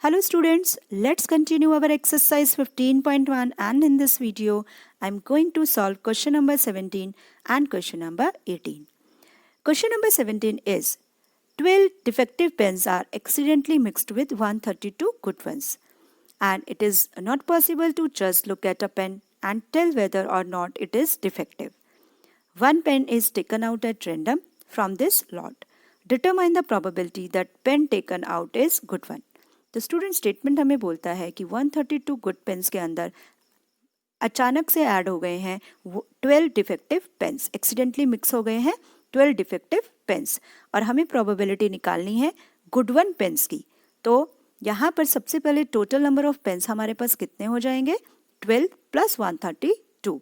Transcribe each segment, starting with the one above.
Hello students, let's continue our exercise 15.1 and in this video I am going to solve question number 17 and question number 18. Question number 17 is 12 defective pens are accidentally mixed with 132 good ones and it is not possible to just look at a pen and tell whether or not it is defective. One pen is taken out at random from this lot. Determine the probability that pen taken out is good one. तो student statement हमें बोलता है कि 132 good pens के अंदर अचानक से add हो गए हैं 12 डिफेक्टिव पेन्स, एक्सीडेंटली मिक्स हो गए हैं 12 डिफेक्टिव पेन्स और हमें प्रोबेबिलिटी निकालनी है गुड वन पेन्स की। तो यहाँ पर सबसे पहले टोटल नंबर ऑफ पेन्स हमारे पास कितने हो जाएंगे 12 plus 132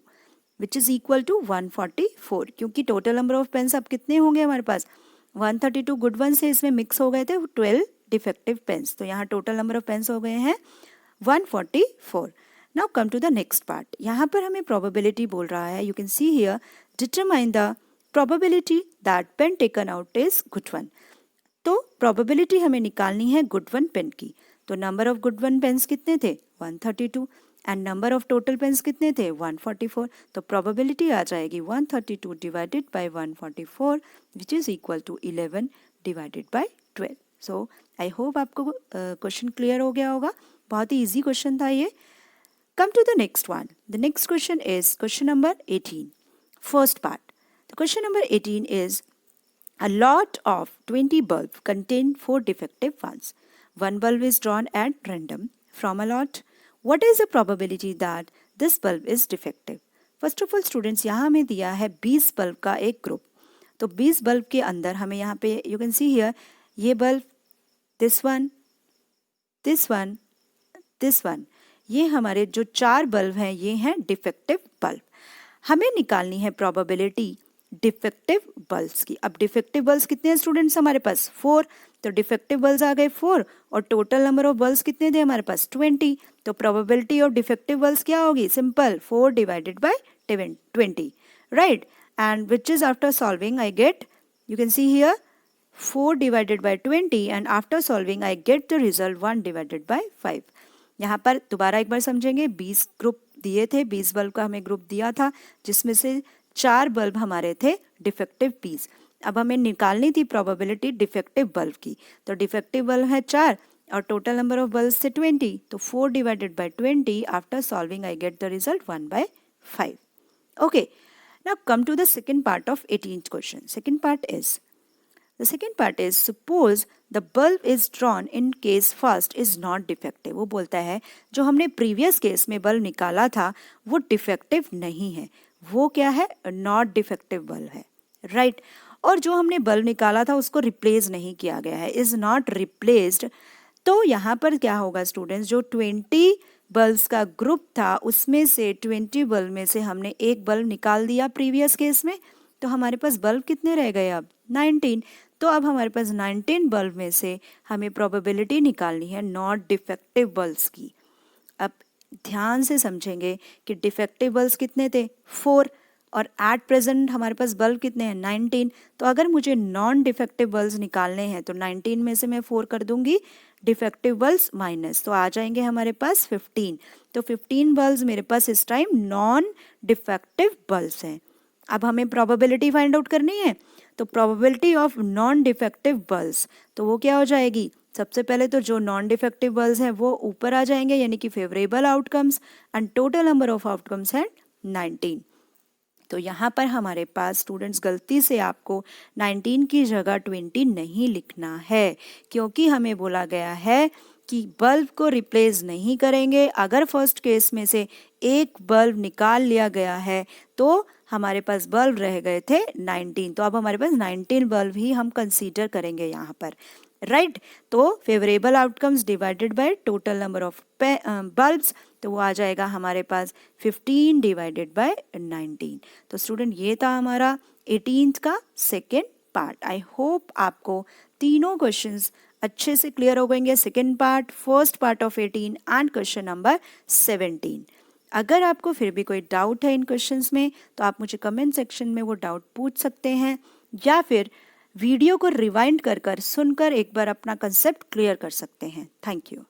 which is equal to 144, क्योंकि टोटल नंबर ऑफ पेन्स अब कितने होंगे हमारे पास 132 गुड वन से इसमें मिक्स हो गए थे 12 डिफेक्टिव पेन्स, तो यहाँ टोटल नंबर ऑफ पेन्स हो गए हैं 144। Now come to the next part. यहाँ पर हमें प्रोबेबिलिटी बोल रहा है, you can see here determine the probability that pen taken out is good one. तो प्रोबेबिलिटी हमें निकालनी है गुड वन पेन की। तो number of good one pens कितने थे 132 and number of total pens कितने थे 144। तो प्रोबेबिलिटी आ जाएगी 132 divided by 144 which is equal to 11 divided by 12। So I hope आपको क्वेश्चन क्लियर हो गया होगा, बहुत ही इजी क्वेश्चन था ये। Come to the next one. The next question is question number 18, first part. The question number 18 is a lot of 20 bulbs contain 4 defective ones. One bulb is drawn at random from a lot. What is the probability that this bulb is defective? First of all students, यहाँ हमें दिया है 20 bulb का एक group. तो 20 bulb के अंदर हमें यहाँ पे यू कैन सी हियर ये bulb, this one, this one, this one, ये हमारे जो 4 बल्ब हैं ये हैं डिफेक्टिव बल्ब। हमें निकालनी है प्रोबेबिलिटी डिफेक्टिव बल्ब्स की। अब डिफेक्टिव बल्ब्स कितने हैं स्टूडेंट्स हमारे पास 4, तो डिफेक्टिव बल्ब्स आ गए 4 और टोटल नंबर ऑफ बल्ब्स कितने थे हमारे पास 20। तो प्रोबेबिलिटी ऑफ डिफेक्टिव बल्ब्स क्या होगी, simple 4 divided by 20, right. And which is after solving I gate, you can see here 4 divided by 20 and after solving I get the result 1 divided by 5। यहाँ पर दोबारा एक बार समझेंगे, 20 ग्रुप दिए थे, 20 bulb का हमें ग्रुप दिया था जिसमें से 4 बल्ब हमारे थे डिफेक्टिव पीस। अब हमें निकालनी थी प्रोबेबिलिटी डिफेक्टिव बल्ब की। तो डिफेक्टिव बल्ब है 4 और टोटल नंबर ऑफ बल्ब से 20, तो 4 divided by 20 after solving I get the result 1 by 5। Okay, now come to the second part of 18th question. Second part is, the second part is suppose the bulb is drawn in case first is not defective। वो बोलता है जो हमने previous case में bulb निकाला था वो defective नहीं है, वो क्या है नॉट डिफेक्टिव बल्ब है, राइट। और जो हमने बल्ब निकाला था उसको रिप्लेस नहीं किया गया है, इज नॉट रिप्लेस्ड। तो यहाँ पर क्या होगा स्टूडेंट्स, जो 20 बल्ब्स का ग्रुप था उसमें से 20 बल्ब में से हमने एक बल्ब निकाल दिया प्रीवियस केस में, तो हमारे पास बल्ब कितने रह गए अब 19। तो अब हमारे पास 19 बल्ब में से हमें प्रोबेबिलिटी निकालनी है नॉट डिफेक्टिव बल्ब्स की। अब ध्यान से समझेंगे कि डिफेक्टिव बल्ब्स कितने थे 4 और एट प्रेजेंट हमारे पास बल्ब कितने हैं 19। तो अगर मुझे नॉन डिफेक्टिव बल्ब्स निकालने हैं तो 19 में से मैं 4 कर दूंगी डिफेक्टिव बल्ब्स माइनस, तो आ जाएंगे हमारे पास 15। तो 15 बल्ब्स मेरे पास इस टाइम नॉन डिफेक्टिव बल्ब्स हैं। अब हमें प्रोबेबिलिटी फाइंड आउट करनी है, तो probability of non defective bulbs, तो वो क्या हो जाएगी, सबसे पहले तो जो नॉन डिफेक्टिव बल्ब्स हैं वो ऊपर आ जाएंगे यानी कि favourable outcomes and total number of outcomes है 19। तो यहाँ पर हमारे पास स्टूडेंट्स गलती से आपको 19 की जगह 20 नहीं लिखना है, क्योंकि हमें बोला गया है कि बल्ब को रिप्लेस नहीं करेंगे। अगर फर्स्ट केस में से एक बल्ब निकाल लिया गया है तो हमारे पास बल्ब रह गए थे 19, तो अब हमारे पास 19 बल्ब ही हम कंसीडर करेंगे यहाँ पर, राइट। तो favourable outcomes divided by total number of bulbs, तो वो आ जाएगा हमारे पास 15 डिवाइडेड बाय 19। तो स्टूडेंट ये था हमारा 18th का सेकेंड पार्ट। आई होप आपको तीनों क्वेश्चंस अच्छे से क्लियर हो गएंगे, second part, first part of 18 and question number 17। अगर आपको फिर भी कोई डाउट है इन क्वेश्चंस में तो आप मुझे कमेंट सेक्शन में वो डाउट पूछ सकते हैं या फिर वीडियो को रिवाइंड कर सुनकर एक बार अपना कंसेप्ट क्लियर कर सकते हैं। Thank you.